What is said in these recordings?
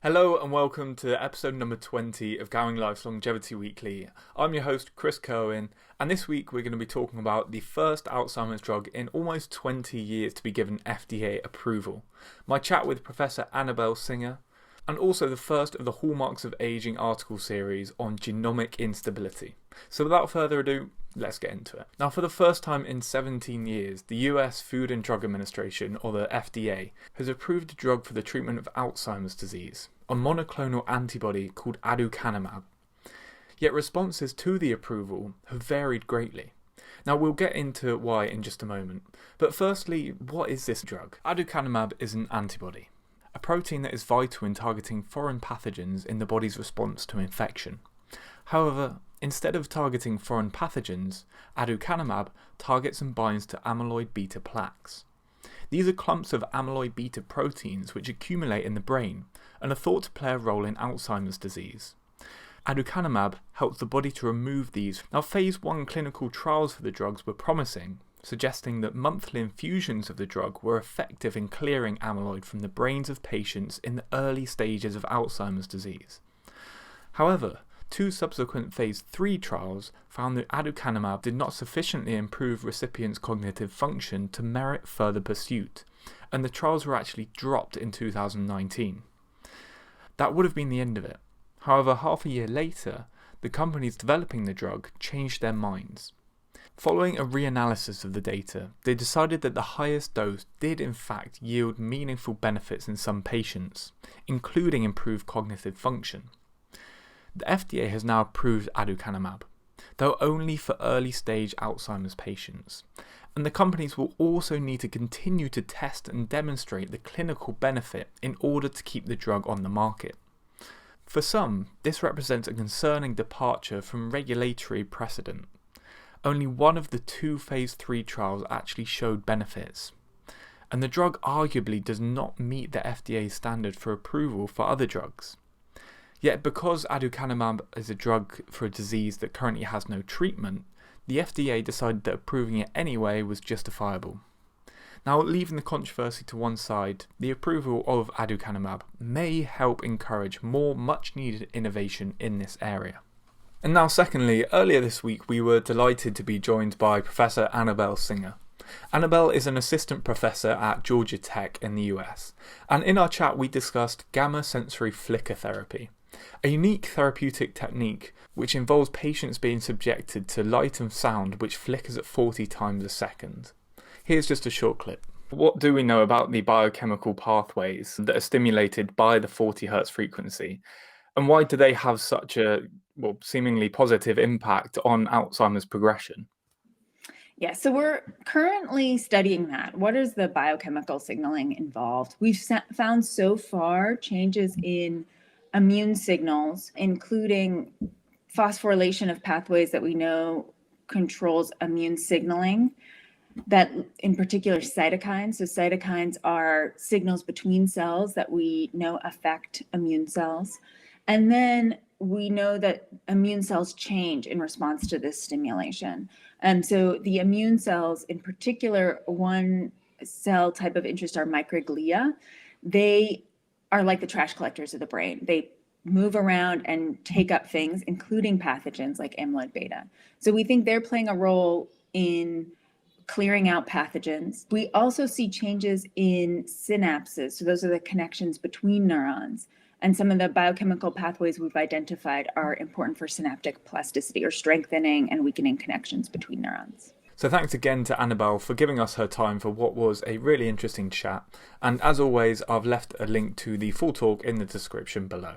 Hello and welcome to episode number 20 of Gowing Life's Longevity Weekly. I'm your host Chris Cohen, and this week we're going to be talking about the first Alzheimer's drug in almost 20 years to be given FDA approval. My chat with Professor Annabelle Singer, and also the first of the Hallmarks of Aging article series on genomic instability. So without further ado, let's get into it. Now, for the first time in 17 years, the US Food and Drug Administration, or the FDA, has approved a drug for the treatment of Alzheimer's disease, a monoclonal antibody called Aducanumab. Yet responses to the approval have varied greatly. Now, we'll get into why in just a moment, but firstly, what is this drug? Aducanumab is an antibody, a protein that is vital in targeting foreign pathogens in the body's response to infection. However, instead of targeting foreign pathogens, Aducanumab targets and binds to amyloid beta plaques. These are clumps of amyloid beta proteins which accumulate in the brain and are thought to play a role in Alzheimer's disease. Aducanumab helps the body to remove these. Now, phase 1 clinical trials for the drugs were promising, suggesting that monthly infusions of the drug were effective in clearing amyloid from the brains of patients in the early stages of Alzheimer's disease. However, 2 subsequent phase 3 trials found that Aducanumab did not sufficiently improve recipients' cognitive function to merit further pursuit, and the trials were actually dropped in 2019. That would have been the end of it. However, half a year later, the companies developing the drug changed their minds. Following a reanalysis of the data, they decided that the highest dose did in fact yield meaningful benefits in some patients, including improved cognitive function. The FDA has now approved Aducanumab, though only for early-stage Alzheimer's patients, and the companies will also need to continue to test and demonstrate the clinical benefit in order to keep the drug on the market. For some, this represents a concerning departure from regulatory precedent. Only one of the 2 phase 3 trials actually showed benefits, and the drug arguably does not meet the FDA's standard for approval for other drugs. Yet because Aducanumab is a drug for a disease that currently has no treatment, the FDA decided that approving it anyway was justifiable. Now, leaving the controversy to one side, the approval of Aducanumab may help encourage more much-needed innovation in this area. And now secondly, earlier this week we were delighted to be joined by Professor Annabelle Singer. Annabelle is an assistant professor at Georgia Tech in the US, and in our chat we discussed gamma sensory flicker therapy, a unique therapeutic technique which involves patients being subjected to light and sound which flickers at 40 times a second. Here's just a short clip. What do we know about the biochemical pathways that are stimulated by the 40 Hz frequency? And why do they have such a seemingly positive impact on Alzheimer's progression? Yeah, so we're currently studying that. What is the biochemical signaling involved? We've found so far changes in immune signals, including phosphorylation of pathways that we know controls immune signaling, that in particular cytokines. So cytokines are signals between cells that we know affect immune cells. And then we know that immune cells change in response to this stimulation. And so the immune cells, in particular, one cell type of interest are microglia. They are like the trash collectors of the brain. They move around and take up things, including pathogens like amyloid beta. So we think they're playing a role in clearing out pathogens. We also see changes in synapses. So those are the connections between neurons. And some of the biochemical pathways we've identified are important for synaptic plasticity, or strengthening and weakening connections between neurons. So thanks again to Annabelle for giving us her time for what was a really interesting chat. And as always, I've left a link to the full talk in the description below.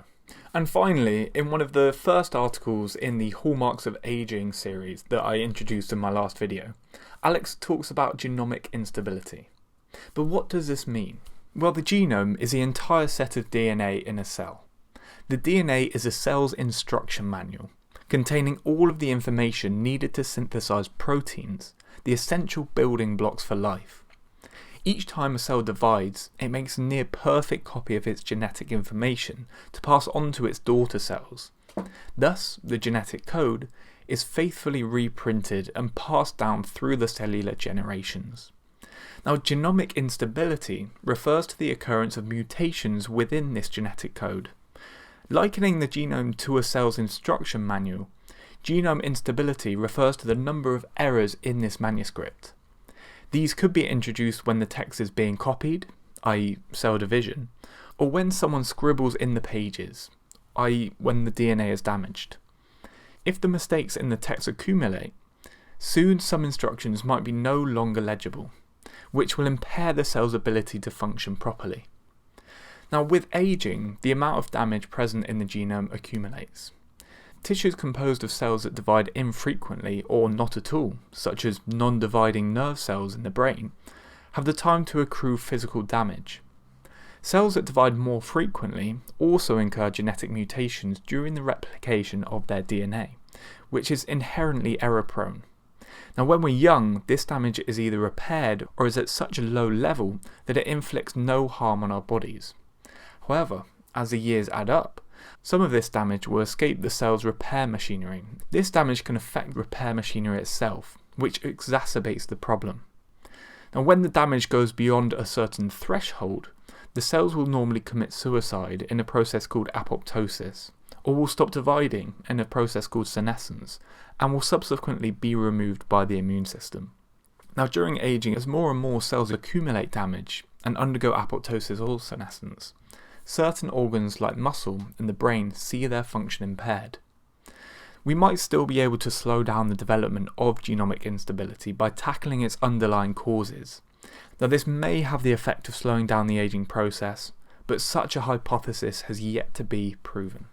And finally, in one of the first articles in the Hallmarks of Aging series that I introduced in my last video, Alex talks about genomic instability. But what does this mean? Well, the genome is the entire set of DNA in a cell. The DNA is a cell's instruction manual, containing all of the information needed to synthesize proteins, the essential building blocks for life. Each time a cell divides, it makes a near perfect copy of its genetic information to pass on to its daughter cells. Thus, the genetic code is faithfully reprinted and passed down through the cellular generations. Now, genomic instability refers to the occurrence of mutations within this genetic code. Likening the genome to a cell's instruction manual, genome instability refers to the number of errors in this manuscript. These could be introduced when the text is being copied, i.e. cell division, or when someone scribbles in the pages, i.e. when the DNA is damaged. If the mistakes in the text accumulate, soon some instructions might be no longer legible, which will impair the cell's ability to function properly. Now, with aging, the amount of damage present in the genome accumulates. Tissues composed of cells that divide infrequently or not at all, such as non-dividing nerve cells in the brain, have the time to accrue physical damage. Cells that divide more frequently also incur genetic mutations during the replication of their DNA, which is inherently error-prone. Now, when we're young, this damage is either repaired or is at such a low level that it inflicts no harm on our bodies. However, as the years add up, some of this damage will escape the cell's repair machinery. This damage can affect repair machinery itself, which exacerbates the problem. Now, when the damage goes beyond a certain threshold, the cells will normally commit suicide in a process called apoptosis, or will stop dividing in a process called senescence, and will subsequently be removed by the immune system. Now, during aging, as more and more cells accumulate damage and undergo apoptosis or senescence, certain organs like muscle and the brain see their function impaired. We might still be able to slow down the development of genomic instability by tackling its underlying causes. Now, this may have the effect of slowing down the aging process, but such a hypothesis has yet to be proven.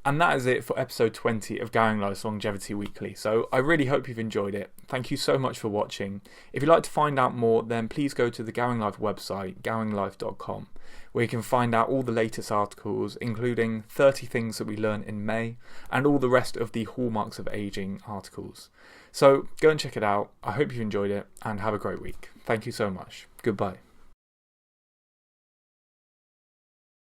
And that is it for episode 20 of Going Life's Longevity Weekly. So I really hope you've enjoyed it. Thank you so much for watching. If you'd like to find out more, then please go to the Going Life website, goinglife.com, where you can find out all the latest articles, including 30 things that we learned in May, and all the rest of the hallmarks of aging articles. So go and check it out. I hope you enjoyed it, and have a great week. Thank you so much. Goodbye.